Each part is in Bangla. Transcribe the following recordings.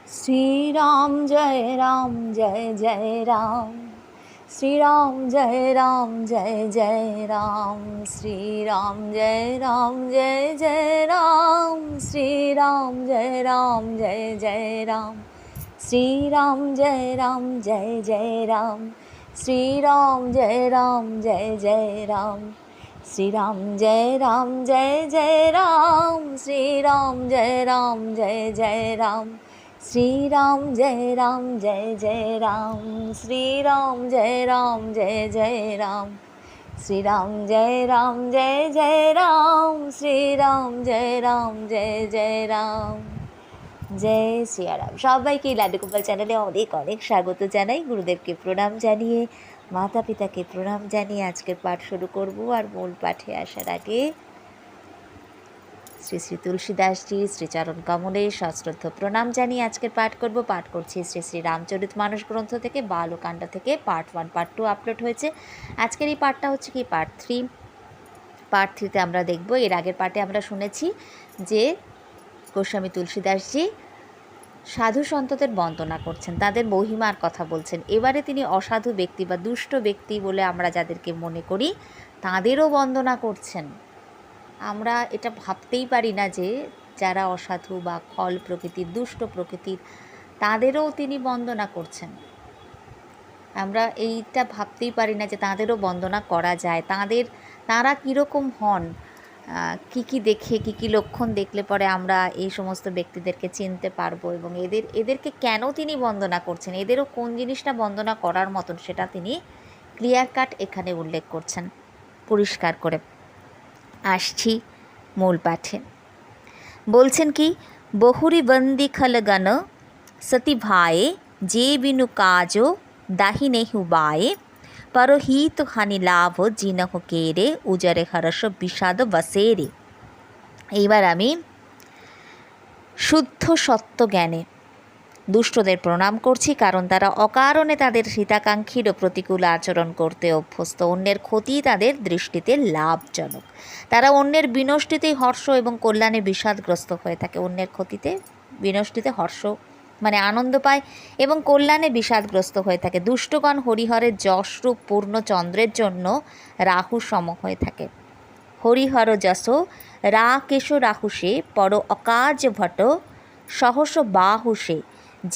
श्री राम जय जय राम, श्री राम जय जय राम, श्री राम जय जय राम, श्री राम जय जय राम, श्री राम जय जय राम, श्री राम जय जय राम, श्री राम जय जय राम, श्री राम जय जय राम, श्री राम जय जय राम, श्री राम जय जय राम, श्री राम जय जय राम, श्री राम जय जय राम। जय सियाराम। সবাইকে লাড্ডু গোপাল চ্যানেলে অনেক অনেক স্বাগত জানাই। গুরুদেবকে প্রণাম জানিয়ে, মাতা পিতাকে প্রণাম জানিয়ে আজকের পাঠ শুরু করব। আর মূল পাঠে আসার আগে শ্রী শ্রী তুলসীদাসজি শ্রীচরণ কমলে সশ্রদ্ধ প্রণাম জানিয়ে আজকের পাঠ করব। পাঠ করছি শ্রী শ্রী রামচরিতমানস গ্রন্থ থেকে, বালকাণ্ড থেকে। পার্ট 1 পার্ট 2 আপলোড হয়েছে। আজকের এই পাঠটা হচ্ছে কি পার্ট 3। পার্ট 3তে আমরা দেখব, এর আগের পার্টে আমরা শুনেছি যে গোস্বামী তুলসীদাসজি সাধু সন্তদের বন্দনা করছেন, তাদের মহিমার কথা বলছেন। এবারে তিনি অসাধু ব্যক্তি বা দুষ্ট ব্যক্তি বলে আমরা যাদেরকে মনে করি তাদেরও বন্দনা করছেন। আমরা এটা ভাবতেই পারি না যে যারা অসাধু বা খল প্রকৃতির, দুষ্ট প্রকৃতির, তাদেরও তিনি বন্দনা করছেন। আমরা এইটা ভাবতেই পারি না যে তাদেরও বন্দনা করা যায়। তারা কীরকম হন, কি কি দেখে, কি কি লক্ষণ দেখলে পরে আমরা এই সমস্ত ব্যক্তিদেরকে চিনতে পারবো, এবং এদেরকে কেন তিনি বন্দনা করছেন, এদেরও কোন জিনিসটা বন্দনা করার মতন সেটা তিনি ক্লিয়ার কাট এখানে উল্লেখ করছেন পরিষ্কার করে। আসছি মূল পাঠে। বলছেন কি, বহুরি বন্দি খলগণ সতী ভায়ে, যে বিনু কাজো দাহিনে হুবায়ে, পরহিত হানি লাভ জিনহ কেরে, উজারে হরস বিষাদ বসেরে। এইবার আমি শুদ্ধ সত্য জ্ঞানে দুষ্টদের প্রণাম করছি, কারণ তারা অকারণে তাদের হিতাকাঙ্ক্ষীরও প্রতিকূল আচরণ করতে অভ্যস্ত। অন্যের ক্ষতি তাদের দৃষ্টিতে লাভজনক। তারা অন্যের বিনষ্টিতেই হর্ষ এবং কল্যাণে বিষাদগ্রস্ত হয়ে থাকে। অন্যের ক্ষতিতে, বিনষ্টিতে হর্ষ মানে আনন্দ পায় এবং কল্যাণে বিষাদগ্রস্ত হয়ে থাকে। দুষ্টগণ হরিহরের যশরূপ পূর্ণ চন্দ্রের জন্য রাহু সম হয়ে থাকে। হরিহর যশ রাকেশ রাহুষে, পর অকাজ ভট সহস বাহুষে,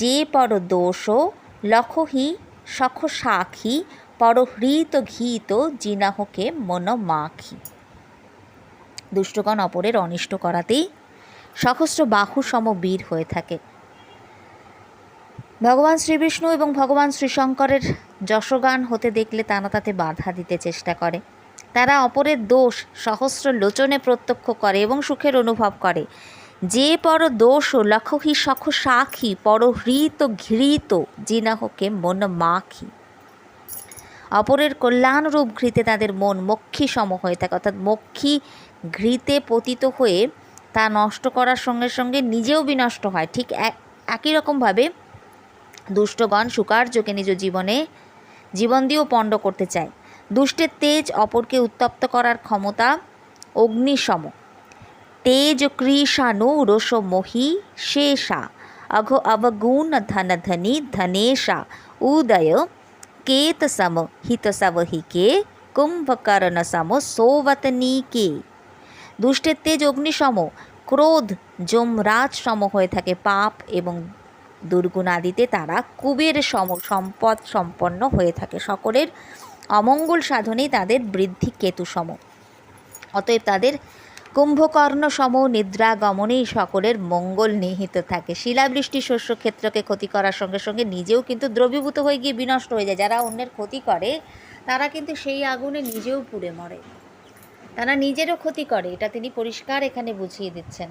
যে পর দোষ লখহি সখ সাক্ষী, পর হৃত ঘিত জিনাহকে মন মাখি। দুষ্টগণ অপরের অনিষ্ট করাতেই সহস্র বাহু সম বীর হয়ে থাকে। ভগবান শ্রীবিষ্ণু এবং ভগবান শ্রীশঙ্করের যশগান হতে দেখলে তারা তাতে বাধা দিতে চেষ্টা করে। তারা অপরের দোষ সহস্র লোচনে প্রত্যক্ষ করে এবং সুখের অনুভব করে। যে পর দোষ লখহি সখ সাক্ষী, পর হৃত ঘৃত জিনাহকে মন মাখি। অপরের কল্যাণরূপ ঘৃতে তাদের মন মক্ষী সম হয়ে থাকে, অর্থাৎ মক্ষী ঘৃতে পতিত হয়ে তা নষ্ট করার সঙ্গে সঙ্গে নিজেও বিনষ্ট হয়। ঠিক একই রকমভাবে দুষ্টগণ সুকার্যকে নিজ জীবন দিয়েও পণ্ড করতে চায়। দুষ্টের তেজ অপরকে উত্তপ্ত করার ক্ষমতা অগ্নিসম। তেজ কৃষাণু রোষ মোহি শেষা, অঘ অবগুণ ধন ধনী ধনেশা, উদয় কেত সম হিত সবহিকে, কুম্ভকর্ণ সম সোবতনীকে। দুষ্টের তেজ অগ্নিসম, ক্রোধ যমরাজ সম হয়ে থাকে। পাপ এবং দুর্গুণ আদিতে তারা কুবের সম সম্পদ সম্পন্ন হয়ে থাকে। সকলের অমঙ্গল সাধনেই তাদের বৃদ্ধি কেতু সম। অতএব তাদের কুম্ভকর্ণ সম নিদ্রা গমনেই সকলের মঙ্গল নিহিত থাকে। শিলাবৃষ্টি শস্যক্ষেত্রকে ক্ষতি করার সঙ্গে সঙ্গে নিজেও কিন্তু দ্রবীভূত হয়ে গিয়ে বিনষ্ট হয়ে যায়। যারা অন্যের ক্ষতি করে তারা কিন্তু সেই আগুনে নিজেও পুড়ে মরে, তারা নিজেরও ক্ষতি করে। এটা তিনি পরিষ্কার এখানে বুঝিয়ে দিচ্ছেন।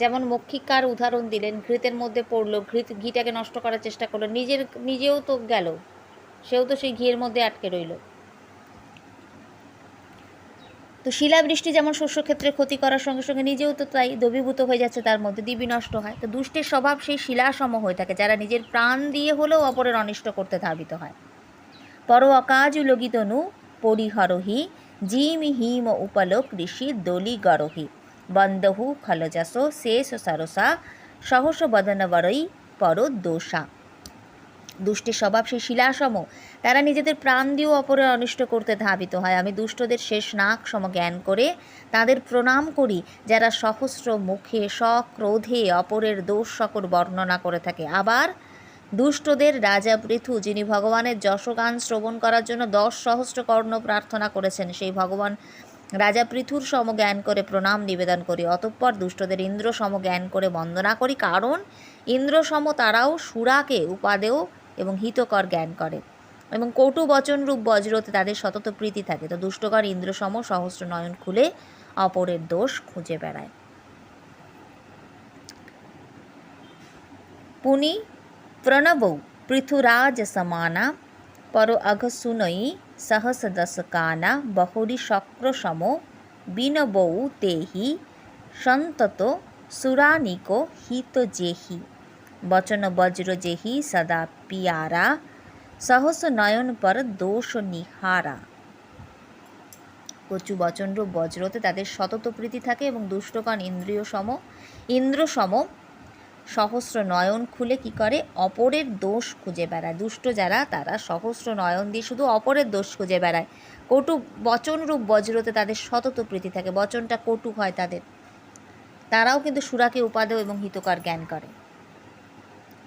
যেমন মক্ষিকার উদাহরণ দিলেন, ঘৃতের মধ্যে পড়লো, ঘিটাকে নষ্ট করার চেষ্টা করলো, নিজেও তো গেল, সেও তো সেই ঘিয়ের মধ্যে আটকে রইল। তো শিলাবৃষ্টি যেমন শস্যক্ষেত্রে ক্ষতি করার সঙ্গে সঙ্গে নিজেও তো তাই দ্রবীভূত হয়ে যাচ্ছে, তার মধ্যে দিয়ে বিনষ্ট হয়। তো দুষ্টের স্বভাব সেই শিলাসম হয়ে থাকে, যারা নিজের প্রাণ দিয়ে হলেও অপরের অনিষ্ট করতে ধাবিত হয়। পর অকাজ লগিতনু পরিহরহি, জিম হিম উপলোক ঋষি দলি গরহি, বন্দহু খলজস শেষ সরসা, সহস বদনবরই পর দোষা। দুষ্টের স্বভাব সেই শিলাসম, তারা নিজেদের প্রাণ দিয়েও অপরের অনিষ্ট করতে ধাবিত হয়। আমি দুষ্টদের শেষ নাক সম জ্ঞান করে তাদের প্রণাম করি, যারা সহস্র মুখে সক্রোধে অপরের দোষ সকল বর্ণনা করে থাকে। আবার দুষ্টদের রাজা পৃথু, যিনি ভগবানের যশগান শ্রবণ করার জন্য 10 সহস্র কর্ণ প্রার্থনা করেছেন, সেই ভগবান রাজা পৃথুর সম জ্ঞান করে প্রণাম নিবেদন করি। অতঃপর দুষ্টদের ইন্দ্র সম জ্ঞান করে বন্দনা করি, কারণ ইন্দ্র সম তারাও সুরাকে উপাদেয় এবং হিতকর জ্ঞান করে, এবং কটু বচনরূপ বজ্রতে তাদের সতত প্রীতি থাকে। তো দুষ্টকর ইন্দ্র সম সহস্র নয়ন খুলে অপরের দোষ খুঁজে বেড়ায়। পুনি প্রণবৌ পৃথুরাজ সমানা পর অঘ সুনই সহস দশ কানা বহুরি শক্র সম বিনবৌ তেহি সন্তত সুরানিকো হিত যেহি বচন বজ্র যেহি সদা পিয়ারা সহস নয়ন পর দোষ নিহারা। কচু বচনরূপ বজ্রতে তাদের সতত প্রীতি থাকে, এবং দুষ্টগণ ইন্দ্র সম সহস্র নয়ন খুলে কি করে, অপরের দোষ খুঁজে বেড়ায়। দুষ্ট যারা, তারা সহস্র নয়ন দিয়ে শুধু অপরের দোষ খুঁজে বেড়ায়। কটু বচনরূপ বজ্রতে তাদের সতত প্রীতি থাকে, বচনটা কটু হয় তাদের, তারাও কিন্তু সুরাকে উপাদেয় এবং হিতকর জ্ঞান করে।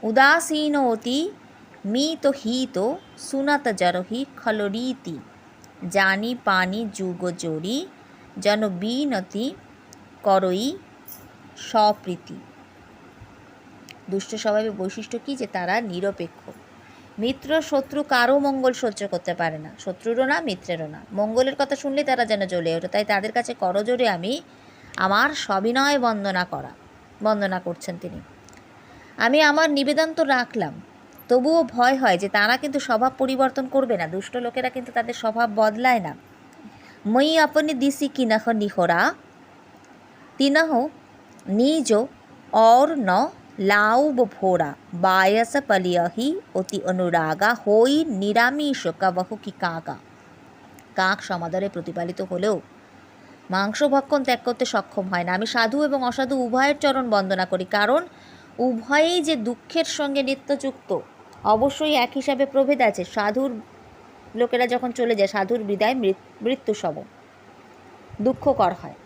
উদাসীন অতি মিত হিত সুনত জরহি খলরীতি জানি পানি যুগ জোরি জন বিনতি করই স্বপ্রীতি। দুষ্ট স্বভাবের বৈশিষ্ট্য কি, যে তারা নিরপেক্ষ। মিত্র শত্রু কারও মঙ্গল সহ্য করতে পারে না, শত্রুরও না মিত্রেরও না। মঙ্গলের কথা শুনলে তারা যেন জ্বলে ওঠে। তাই তাদের কাছে করজোরে আমি আমার সবিনয় বন্দনা করছেন তিনি। আমি আমার নিবেদন তো রাখলাম, তবুও ভয় হয় যে তারা কিন্তু স্বভাব পরিবর্তন করবে না। দুষ্ট লোকেরা কিন্তু তাদের স্বভাব বদলায় না। মই আপনি দিসি কিনহ নিহরা তিনহ নিজ और न लाउब भोरा बायस पलियहि অতি অনুরাগা হই নিরামিষ কবহু কি কাকা। কাক সমাদরে প্রতিপালিত হলেও মাংস ভক্ষণ ত্যাগ করতে সক্ষম হয় না। আমি সাধু এবং অসাধু উভয়ের চরণ বন্দনা করি, কারণ উভয়েই যে দুঃখের সঙ্গে নিত্যযুক্ত। অবশ্যই এক হিসাবে প্রভেদ আছে। সাধুর লোকেরা যখন চলে যায়, সাধুর বিদায় মৃত্যুসম দুঃখকর হয়,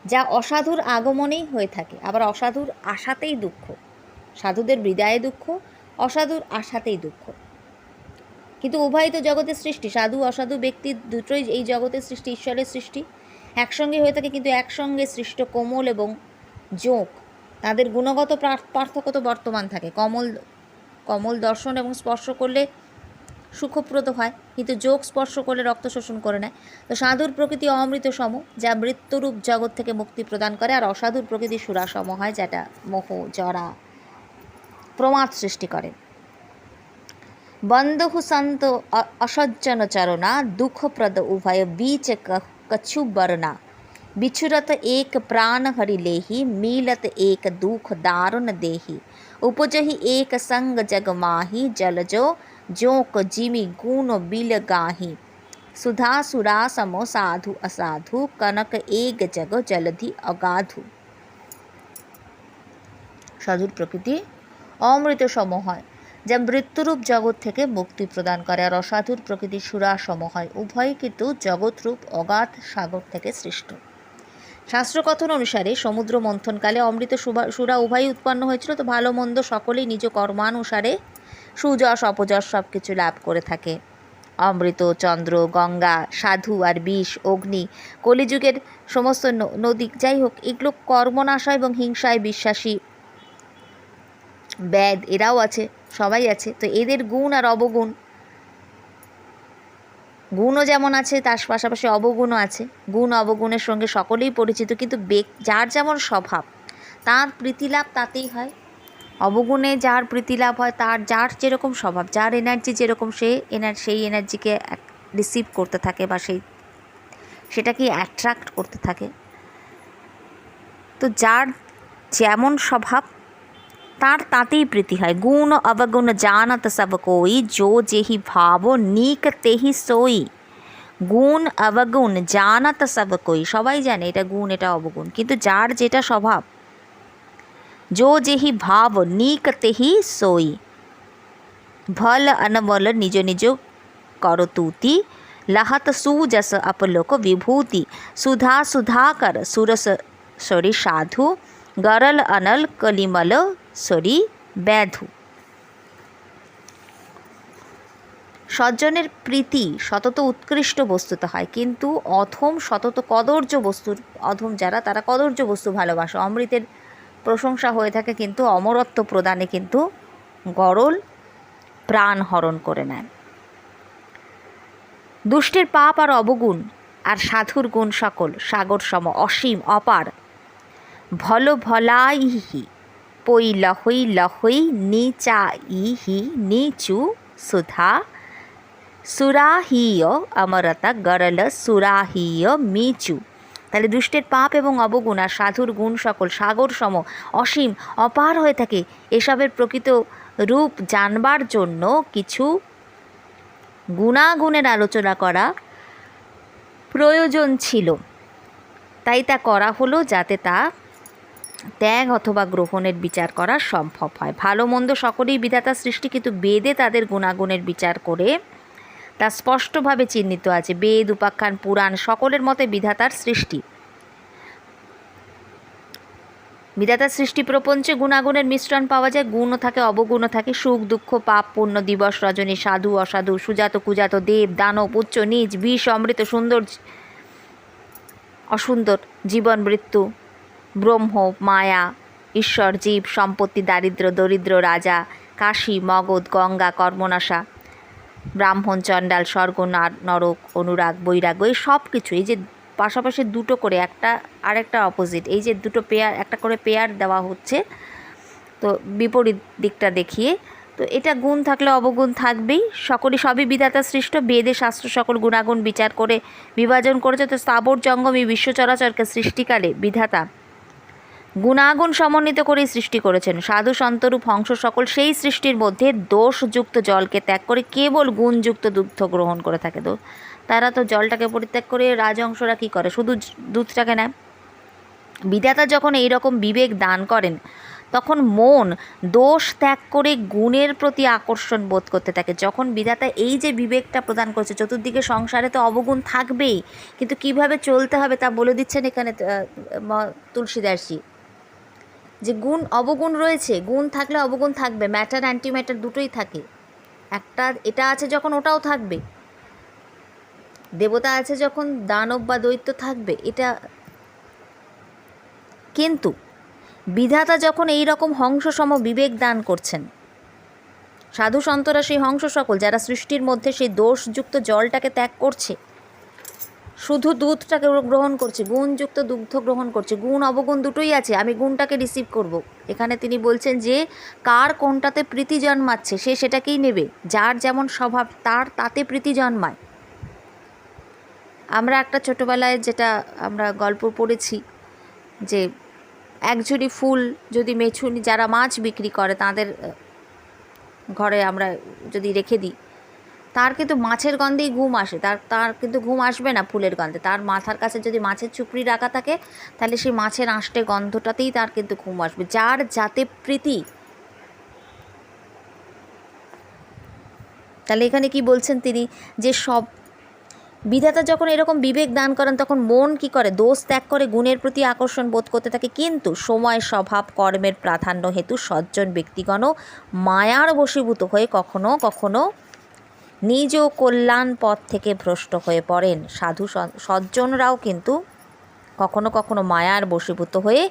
যা অসাধুর আগমনেই হয়ে থাকে। আবার অসাধুর আশাতেই দুঃখ, সাধুদের বিদায়ে দুঃখ, অসাধুর আশাতেই দুঃখ। কিন্তু উভয়ই তো জগতের সৃষ্টি, সাধু অসাধু ব্যক্তি দুটোই এই জগতের সৃষ্টি, ঈশ্বরের সৃষ্টি, একসঙ্গে হয়ে থাকে। কিন্তু একসঙ্গে সৃষ্ট কোমল এবং জোঁক, তাদের গুণগত পার্থক্য তো বর্তমান থাকে। কমল দর্শন এবং স্পর্শ করলে সুখপ্রদ হয়, কিন্তু যোগ স্পর্শ করলে রক্ত শোষণ করে নেয়। তো সাধুর প্রকৃতি অমৃত সম, যা মৃত্যুরূপ জগৎ থেকে মুক্তি প্রদান করে, আর অসাধুর প্রকৃতি সুরাসম হয়, যেটা মোহ জরা প্রমাদ সৃষ্টি করে। বন্ধু সন্ত অসজ্জন চরণা দুঃখপ্রদ উভয় बीच कछु बरना बिछुरत एक प्राण हरि लेहि मिलत एक दुख दारुण देहि उपजहि एक संग जग माहि जलजो जोक जिमि गुण बिल गाहि सुधा सुरा समो साधु असाधु कनक एक जग जलधि अगाधु। সাধুর প্রকৃতি অমৃত সম হয়, যা মৃত্যুরূপ জগৎ থেকে মুক্তি প্রদান করে, আর অসাধুর প্রকৃতি সুরাসম হয়। উভয়ই কিন্তু জগৎরূপ অগাধ সাগর থেকে সৃষ্ট। শাস্ত্রকথন অনুসারে সমুদ্র মন্থনকালে অমৃত সুরা উভয়ই উৎপন্ন হয়েছিল। তো ভালো মন্দ সকলেই নিজ কর্মানুসারে সুযশ অপযশ সব কিছু লাভ করে থাকে। অমৃত, চন্দ্র, গঙ্গা, সাধু আর বিষ, অগ্নি, কলিযুগের সমস্ত নদী, যাই হোক, এগুলো কর্মনাশা এবং হিংসায় বিশ্বাসী ব্যাদ, এরাও আছে, সবাই আছে। তো এদের গুণ আর অবগুণ, গুণও যেমন আছে তার পাশাপাশি অবগুণও আছে। গুণ অবগুণের সঙ্গে সকলেই পরিচিত, কিন্তু যার যেমন স্বভাব তার প্রীতিলাভ তাতেই হয়। অবগুণে যার প্রীতিলাভ হয়, যার যেরকম স্বভাব, যার এনার্জি যেরকম, সেই এনার্জিকে রিসিভ করতে থাকে বা সেটাকে অ্যাট্রাক্ট করতে থাকে। তো যার যেমন স্বভাব তার তাতেই প্রীতি হয়। গুণ অবগুণ জানত সব কোই जो जेहि भावो नीक तेहि सोई। গুণ অবগুণ জানত সব কোই, সবাই জানে এটা গুণ এটা অবগুণ, কিন্তু যার যেটা স্বভাব जो जेहि भाव नीक तेहि सोई, भल अनबल निज निज करतूति, लहत सुजस अपलोक विभूति, सुधा सुधाकर सुरस सरी साधु, गरल अनल कलिमल सरी ব্যাধু। সজ্জনের প্রীতি সতত উৎকৃষ্ট বস্তুত হয়, কিন্তু অধম সতত কদর্য বস্তুর, অধম যারা তারা কদর্য বস্তু ভালোবাসে। অমৃতের প্রশংসা হয়ে থাকে কিন্তু অমরত্ব প্রদানে কিন্তু গরল প্রাণ হরণ করে নেয়। দুষ্টের পাপ আর অবগুণ আর সাধুর গুণ সকল সাগর সম অসীম অপার, ভল ভলাইহি পই লহই লহই নিচাইহি নিচু সুধা, সুরাহিয় অমরতা গরল সুরাহিয় মিচু। তাহলে দুষ্টের পাপ এবং অবগুণ আর সাধুর গুণ সকল সাগর সম অসীম অপার হয়ে থাকে। এসবের প্রকৃত রূপ জানবার জন্য কিছু গুণাগুণের আলোচনা করা প্রয়োজন ছিল, তাই তা করা হলো যাতে তা ত্যাগ অথবা গ্রহণের বিচার করা সম্ভব হয়। ভালো মন্দ সকলেই বিধাতার সৃষ্টি, কিন্তু বেদে তাদের গুণাগুণের বিচার করে তা স্পষ্টভাবে চিহ্নিত আছে। বেদ, উপাখ্যান, পুরাণ সকলের মতে বিধাতার সৃষ্টি। বিধাতার সৃষ্টি প্রপঞ্চে গুণাগুণের মিশ্রণ পাওয়া যায়। গুণও থাকে, অবগুণও থাকে, সুখ দুঃখ, পাপ পুণ্য, দিবস রজনী, সাধু অসাধু, সুজাত কুজাত, দেব দানব, উচ্চ নীচ, বিষ অমৃত, সুন্দর অসুন্দর, জীবন মৃত্যু, ব্রহ্ম মায়া, ঈশ্বর জীব, সম্পত্তি দারিদ্র দরিদ্র, রাজা কাশী মগধ, গঙ্গা কর্মনাশা, ব্রাহ্মণ চণ্ডাল, স্বর্গ নরক, অনুরাগ বৈরাগ্য, এই সব কিছু, এই যে পাশাপাশি দুটো করে একটা আরেকটা অপোজিট, এই যে দুটো পেয়ার, একটা করে পেয়ার দেওয়া হচ্ছে, তো বিপরীত দিকটা দেখিয়ে, তো এটা গুণ থাকলে অবগুণ থাকবেই। সবই বিধাতা সৃষ্ট। বেদে শাস্ত্র সকল গুণাগুণ বিচার করে বিভাজন করেছে। তো স্থাবর জঙ্গম এই বিশ্ব চরাচরকে সৃষ্টিকালে বিধাতা গুণাগুণ সমন্বিত করেই সৃষ্টি করেছেন। সাধু সন্তরূপ হংস সকল সেই সৃষ্টির মধ্যে দোষযুক্ত জলকে ত্যাগ করে কেবল গুণযুক্ত দুগ্ধ গ্রহণ করে থাকে। তো তারা তো জলটাকে পরিত্যাগ করে, রাজহংসরা কী করে, শুধু দুধটাকে নেয়। বিধাতা যখন এই রকম বিবেক দান করেন, তখন মন দোষ ত্যাগ করে গুণের প্রতি আকর্ষণ বোধ করতে থাকে। যখন বিধাতা এই যে বিবেকটা প্রদান করছে, চতুর্দিকে সংসারে তো অবগুণ থাকবেই, কিন্তু কিভাবে চলতে হবে তা বলে দিচ্ছেন এখানে তুলসীদাসজি, যে গুণ অবগুণ রয়েছে, গুণ থাকলে অবগুণ থাকবে, ম্যাটার অ্যান্টি ম্যাটার দুটোই থাকে। একটা এটা আছে যখন ওটাও থাকবে, দেবতা আছে যখন দানব বা দৈত্য থাকবে, এটা। কিন্তু বিধাতা যখন এই রকম হংসসম বিবেক দান করছেন, সাধু সন্তরা সেই হংস সকল যারা সৃষ্টির মধ্যে সেই দোষযুক্ত জলটাকে ত্যাগ করছে, শুধু দুধটাকে গ্রহণ করছে, গুণযুক্ত দুগ্ধ গ্রহণ করছে। গুণ অবগুণ দুটোই আছে, আমি গুণটাকে রিসিভ করব। এখানে তিনি বলছেন যে কার কোনটাতে প্রীতি জন্মাচ্ছে সে সেটাকেই নেবে, যার যেমন স্বভাব তার তাতে প্রীতি জন্মায়। আমরা একটা ছোটোবেলায় যেটা আমরা গল্প পড়েছি, যে একঝুড়ি ফুল যদি মেছুনি যারা মাছ বিক্রি করে তাদের ঘরে আমরা যদি রেখে দিই, তার কিন্তু মাছের গন্ধেই ঘুম আসে, তার কিন্তু ঘুম আসবে না ফুলের গন্ধে। তার মাথার কাছে যদি মাছের চুপড়ি রাখা থাকে, তাহলে সেই মাছের আঁশটে গন্ধটাতেই তার কিন্তু ঘুম আসবে, যার যাতে প্রীতি। তাহলে এখানে কি বলছেন তিনি, যে সব বিধাতা যখন এরকম বিবেক দান করেন, তখন মন কি করে, দোষ ত্যাগ করে গুণের প্রতি আকর্ষণ বোধ করতে থাকে। কিন্তু সময় স্বভাব কর্মের প্রাধান্য হেতু সজ্জন ব্যক্তিগণ মায়ার বশীভূত হয়ে কখনো কখনো নিজ কল্যাণ পথ থেকে ভ্রষ্ট হয়ে পড়েন। সাধু সজ্জনরাও কিন্তু কখনো কখনো মায়ার বশীভূত হয়ে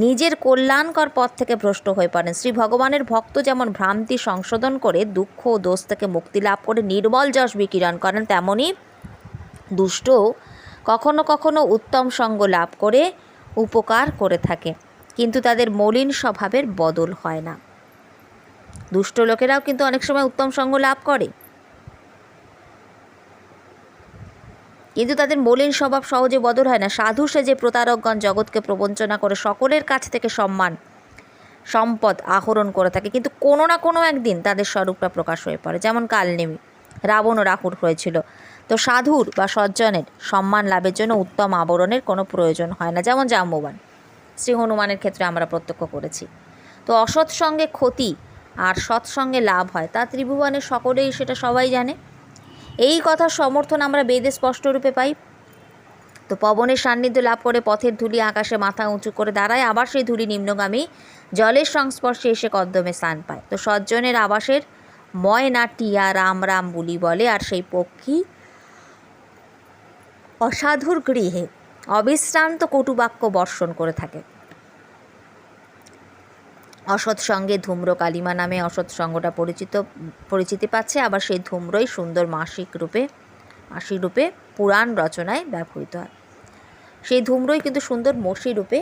নিজের কল্যাণকর পথ থেকে ভ্রষ্ট হয়ে পড়েন। শ্রী ভগবানের ভক্ত যেমন ভ্রান্তি সংশোধন করে দুঃখ ও দোষ থেকে মুক্তি লাভ করে নির্মল যশ বিকিরণ করেন, তেমনি দুষ্ট কখনো কখনো উত্তম সঙ্গ লাভ করে উপকার করে থাকে, কিন্তু তাদের মলিন স্বভাবের বদল হয় না। দুষ্ট লোকেরাও কিন্তু অনেক সময় উত্তম সঙ্গ লাভ করে, কিন্তু তাদের মলিন স্বভাব সহজে বদল হয় না। সাধু সেজে প্রতারকগণ জগৎকে প্রবঞ্চনা করে সকলের কাছ থেকে সম্মান সম্পদ আহরণ করে থাকে, কিন্তু কোনো না কোনো একদিন তাদের স্বরূপটা প্রকাশ হয়ে পড়ে। যেমন কালনেমি, রাবণ ও রাহুর হয়েছিল। তো সাধুর বা সজ্জনের সম্মান লাভের জন্য উত্তম আবরণের কোনো প্রয়োজন হয় না, যেমন জাম্ববান শ্রী হনুমানের ক্ষেত্রে আমরা প্রত্যক্ষ করেছি। তো অসৎসঙ্গে ক্ষতি আর সৎসঙ্গে লাভ হয়, তা ত্রিভুবনের সকলেই সেটা সবাই জানে। এই কথার সমর্থন আমরা বেদে স্পষ্টরূপে পাই। তো পবনের সান্নিধ্য লাভ করে পথের ধূলি আকাশে মাথা উঁচু করে দাঁড়ায়, আবার সেই ধূলি নিম্নগামী জলের সংস্পর্শে এসে কদ্দমে স্থান পায়। তো সজ্জনের আবাসের ময়না টিয়া রাম রাম বুলি বলে, আর সেই পক্ষী অসাধুর গৃহে অবিশ্রান্ত কটুবাক্য বর্ষণ করে থাকে। অসৎসঙ্গে ধূম্র কালিমা নামে অসৎসঙ্গটা পরিচিতি পাচ্ছে, আবার সেই ধূম্রই সুন্দর মাসিক রূপে পুরাণ রচনায় ব্যবহৃত হয়। সেই ধূম্রই কিন্তু সুন্দর মসি রূপে,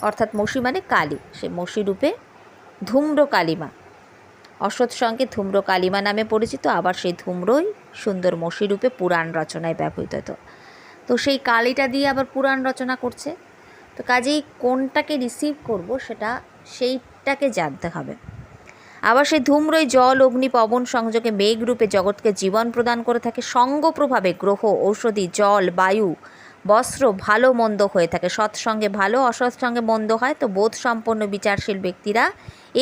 অর্থাৎ মসি মানে কালী, সেই মসি রূপে ধূম্র কালিমা, অসৎসঙ্গে ধূম্র কালিমা নামে পরিচিত, আবার সেই ধূম্রই সুন্দর মসি রূপে পুরাণ রচনায় ব্যবহৃত হতো। তো সেই কালিটা দিয়ে আবার পুরাণ রচনা করছে, তো কাজেই কোনটাকে রিসিভ করব সেইটাকে জানতে হবে। আবার সেই ধূম্রই জল অগ্নি পবন সংযোগে মেঘরূপে জগৎকে জীবন প্রদান করে থাকে। সঙ্গ প্রভাবে গ্রহ ঔষধি জল বায়ু বস্ত্র ভালো মন্দ হয়ে থাকে, সৎসঙ্গে ভালো অসৎসঙ্গে মন্দ হয়। তো বোধসম্পন্ন বিচারশীল ব্যক্তিরা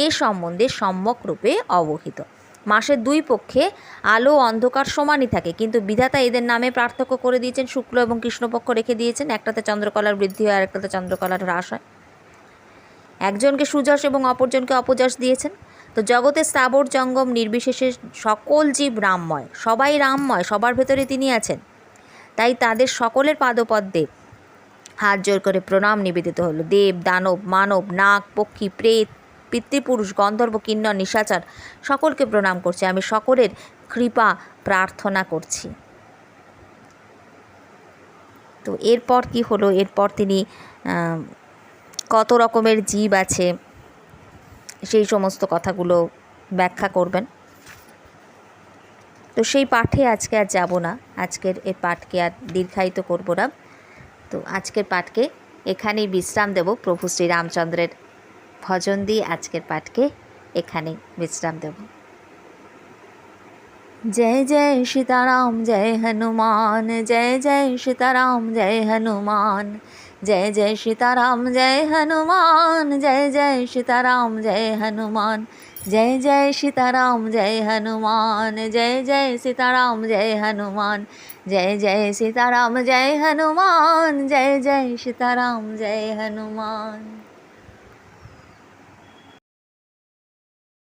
এ সম্বন্ধে সম্যক রূপে অবহিত। মাসের দুই পক্ষে আলো অন্ধকার সমানই থাকে, কিন্তু বিধাতা এদের নামে পার্থক্য করে দিয়েছেন, শুক্ল এবং কৃষ্ণপক্ষ রেখে দিয়েছেন। একটাতে চন্দ্রকলার বৃদ্ধি হয়, আরেকটাতে চন্দ্রকলার হ্রাস হয়। একজনকে সুযশ এবং অপরজনকে অপযশ দিয়েছেন। তো জগতে স্থাবর জঙ্গম নির্বিশেষে সকল জীব রামময়, সবাই রামময়, সবার ভেতরে তিনি আছেন। তাই তাদের সকলের পাদপদ্মে হাত জোর করে প্রণাম নিবেদিত হলো। দেব দানব মানব নাগ পক্ষী প্রেত পিতৃপুরুষ গন্ধর্ব কিন্নর নিশাচর সকলকে প্রণাম করছি, আমি সকলের কৃপা প্রার্থনা করছি। তো এরপর কি হলো, এরপর তিনি কত রকমের জীব আছে সেই সমস্ত কথাগুলো ব্যাখ্যা করবেন। তো সেই পাঠে আজকে আর যাব না, আজকের এই পাঠকে আর দীর্ঘায়িত করব না। তো আজকের পাঠকে এখানেই বিশ্রাম দেব, প্রভু শ্রীরামচন্দ্রের ভজন দিয়ে আজকের পাঠকে এখানেই বিশ্রাম দেব। जय जय सीताराम जय हनुमान, जय जय सीताराम जय हनुमान, जय जय सीताराम जय हनुमान, जय जय सीताराम जय हनुमान, जय जय सीताराम जय हनुमान, जय जय सीताराम जय हनुमान, जय जय सीताराम जय हनुमान, जय जय सीताराम जय हनुमान।